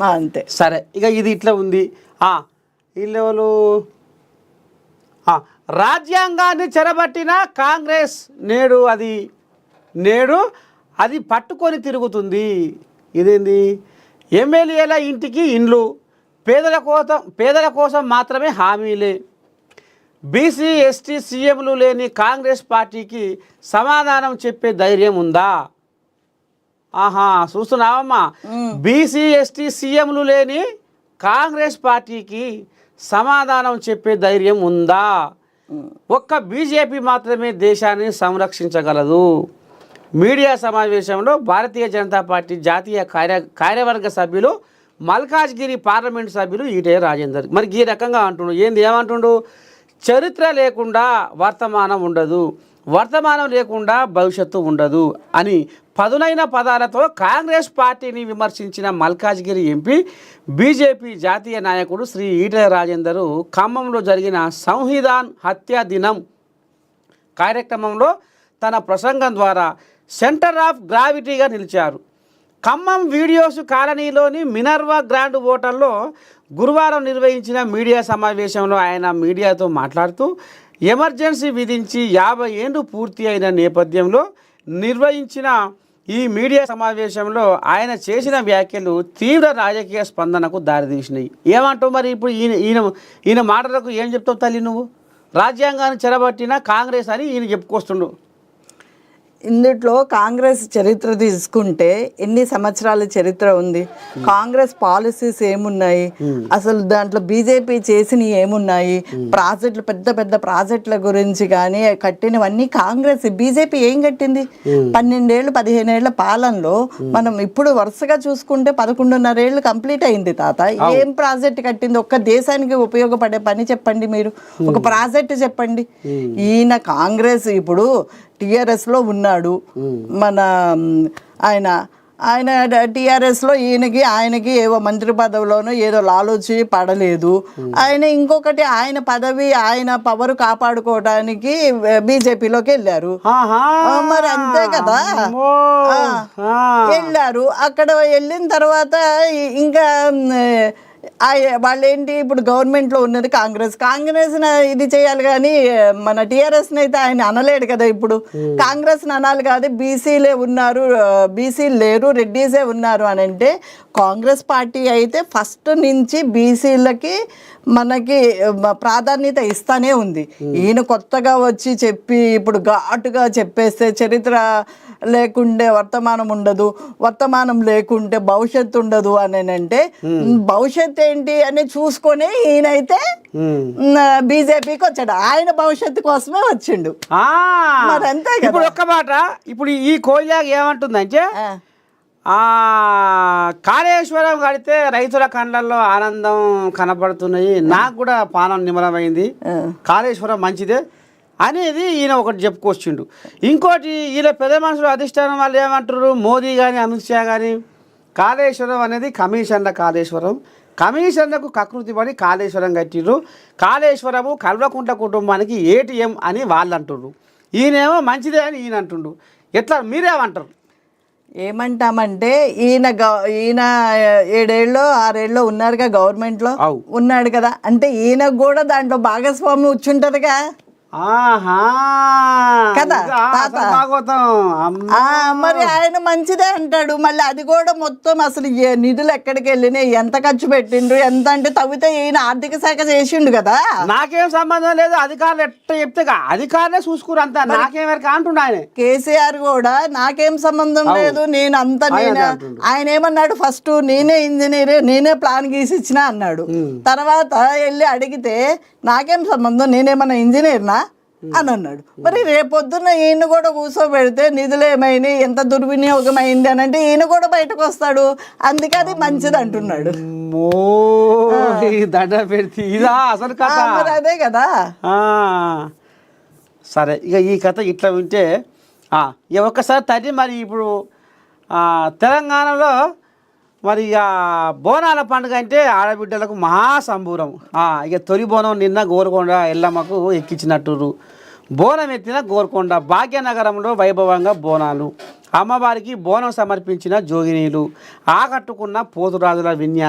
అంతే. సరే, ఇక ఇది ఇట్లా ఉంది. వీళ్ళు రాజ్యాంగాన్ని చెరబట్టిన కాంగ్రెస్ నేడు అది పట్టుకొని తిరుగుతుంది. ఇదేంది? ఎమ్మెల్యేల ఇంటికి ఇండ్లు, పేదల కోసం మాత్రమే హామీలే. బీసీ ఎస్టీ సీఎంలు లేని కాంగ్రెస్ పార్టీకి సమాధానం చెప్పే ధైర్యం ఉందా? చూస్తున్నావమ్మా, బీసీ ఎస్టీ సీఎంలు లేని కాంగ్రెస్ పార్టీకి సమాధానం చెప్పే ధైర్యం ఉందా? ఒక్క బీజేపీ మాత్రమే దేశాన్ని సంరక్షించగలదు. మీడియా సమావేశంలో భారతీయ జనతా పార్టీ జాతీయ కార్యవర్గ సభ్యులు, మల్కాజ్గిరి పార్లమెంటు సభ్యులు ఈటెల రాజేందర్ మరి ఈ రకంగా అంటుండు. ఏమంటుండు? చరిత్ర లేకుండా వర్తమానం ఉండదు, వర్తమానం లేకుండా భవిష్యత్తు ఉండదు అని పదునైన పదాలతో కాంగ్రెస్ పార్టీని విమర్శించిన మల్కాజ్గిరి ఎంపీ, బీజేపీ జాతీయ నాయకుడు శ్రీ ఈటెల రాజేందర్ ఖమ్మంలో జరిగిన సంవిధాన్ హత్యా దినం కార్యక్రమంలో తన ప్రసంగం ద్వారా సెంటర్ ఆఫ్ గ్రావిటీగా నిలిచారు. ఖమ్మం వీడియోస్ కాలనీలోని మినర్వా గ్రాండ్ హోటల్లో గురువారం నిర్వహించిన మీడియా సమావేశంలో ఆయన మీడియాతో మాట్లాడుతూ, ఎమర్జెన్సీ విధించి 50 ఏళ్లు పూర్తి అయిన నేపథ్యంలో నిర్వహించిన ఈ మీడియా సమావేశంలో ఆయన చేసిన వ్యాఖ్యలు తీవ్ర రాజకీయ స్పందనకు దారితీసినాయి. ఏమంటావు మరి? ఇప్పుడు ఈయన మాటలకు ఏం చెప్తావు తల్లి నువ్వు? రాజ్యాంగాన్ని చెరబట్టిన కాంగ్రెస్ అని ఈయన చెప్పుకొస్తుండు. ఇందుట్లో కాంగ్రెస్ చరిత్ర తీసుకుంటే ఎన్ని సంవత్సరాల చరిత్ర ఉంది, కాంగ్రెస్ పాలసీస్ ఏమున్నాయి, అసలు దాంట్లో బీజేపీ చేసినవి ఏమున్నాయి, ప్రాజెక్టులు పెద్ద పెద్ద ప్రాజెక్టుల గురించి కానీ కట్టినవన్నీ కాంగ్రెస్. బీజేపీ ఏం కట్టింది? 12 ఏళ్ళు 15 ఏళ్ల పాలనలో మనం ఇప్పుడు వరుసగా చూసుకుంటే 11.5 ఏళ్ళు కంప్లీట్ అయింది తాత. ఏం ప్రాజెక్ట్ కట్టింది? ఒక్క దేశానికి ఉపయోగపడే పని చెప్పండి మీరు, ఒక ప్రాజెక్ట్ చెప్పండి. ఈయన కాంగ్రెస్ ఇప్పుడు టీఆర్ఎస్లో ఉన్నాడు. మన ఆయన టీఆర్ఎస్లో ఆయనకి ఏవో మంత్రి పదవిలోనో ఏదో లాలోచి పడలేదు. ఆయన ఇంకొకటి ఆయన పదవి ఆయన పవర్ కాపాడుకోవడానికి బీజేపీలోకి వెళ్ళారు. మరి అంతే కదా, వెళ్ళారు. అక్కడ వెళ్ళిన తర్వాత ఇంకా వాళ్ళేంటి, ఇప్పుడు గవర్నమెంట్లో ఉన్నది కాంగ్రెస్ ఇది చేయాలి కానీ మన టీఆర్ఎస్ని అయితే ఆయన అనలేడు కదా. ఇప్పుడు కాంగ్రెస్ని అనాలి కాదు, బీసీలే ఉన్నారు, బీసీలు లేరు, రెడ్డీసే ఉన్నారు అని అంటే కాంగ్రెస్ పార్టీ అయితే ఫస్ట్ నుంచి బీసీలకి మనకి ప్రాధాన్యత ఇస్తానే ఉంది. ఈయన కొత్తగా వచ్చి చెప్పి ఇప్పుడు ఘాటుగా చెప్పేస్తే చరిత్ర లేకుండే వర్తమానం ఉండదు, వర్తమానం లేకుంటే భవిష్యత్తు ఉండదు అని అంటే భవిష్యత్తు ఏంటి అని చూసుకొని ఈయనైతే బీజేపీకి వచ్చాడు. ఆయన భవిష్యత్తు కోసమే వచ్చిండు. మరి అంతే కదా. ఇప్పుడు ఒక్క మాట, ఇప్పుడు ఈ కోయిలాగ్ ఏమంటుందంటే కాళేశ్వరం కడితే రైతుల కళ్ళల్లో ఆనందం కనపడుతున్నాయి, నాకు కూడా పానం నిమలమైంది, కాళేశ్వరం మంచిదే అనేది ఈయన ఒకటి చెప్పుకొచ్చిండు. ఇంకోటి ఈయన పెద్ద మనుషులు అధిష్టానం వాళ్ళు ఏమంటారు, మోదీ కానీ అమిత్ షా కానీ, కాళేశ్వరం అనేది కమిషన్ల కాళేశ్వరం, కమిషన్లకు కకృతి పడి కాళేశ్వరం కట్టిర్రు, కాళేశ్వరము కల్వకుంట్ల కుటుంబానికి ఏటీఎం అని వాళ్ళు అంటుర్రు, ఈయనేమో మంచిదే అని ఈయన అంటుండు. ఎట్లా మీరేమంటారు? ఏమంటామంటే ఈయన 7 ఏళ్ళో 6 ఏళ్ళో ఉన్నారుగా గవర్నమెంట్లో ఉన్నాడు కదా, అంటే ఈయనకు కూడా దాంట్లో భాగస్వామ్యం వచ్చుంటదిగా కదా మరి ఆయన మంచిదే అంటాడు. మళ్ళీ అది కూడా మొత్తం అసలు నిధులు ఎక్కడికి వెళ్ళినాయి, ఎంత ఖర్చు పెట్టిండ్రు, ఎంత అంటే తవ్వితే ఈయన ఆర్థిక శాఖ చేసిండు కదా. నాకేం సంబంధం లేదు, అధికారులు ఎట్లా చెప్తే అధికారులే చూసుకురు అంతా, నాకేమేరకు అంటుండు ఆయన. కేసీఆర్ కూడా నాకేం సంబంధం లేదు, నేను అంతా ఆయన ఏమన్నాడు, ఫస్ట్ నేనే ఇంజనీర్, నేనే ప్లాన్ గీసి ఇచ్చినా అన్నాడు. తర్వాత వెళ్ళి అడిగితే నాకేం సంబంధం, నేనేమన్నా ఇంజనీర్నా అని అన్నాడు. మరి రేపొద్దున ఈయన కూడా కూర్చోబెడితే నిధులు ఏమైనాయి, ఎంత దుర్వినియోగం అయింది అని అంటే ఈయన కూడా బయటకు వస్తాడు. అందుకే అది మంచిది అంటున్నాడు. అదే కదా. సరే, ఇక ఈ కథ ఇట్లా వింటే ఒక్కసారి తల్లి మరి ఇప్పుడు తెలంగాణలో మరి ఇక బోనాల పండుగ అంటే ఆడబిడ్డలకు మహాసంబూరం. ఇక తొలి బోనం నిన్న గోల్కొండ ఎల్లమ్మకు ఎక్కించినట్టు, బోనం ఎత్తిన గోల్కొండ భాగ్యనగరంలో వైభవంగా బోనాలు, అమ్మవారికి బోనం సమర్పించిన జోగినీలు, ఆకట్టుకున్న పోతురాజుల విన్యాసం.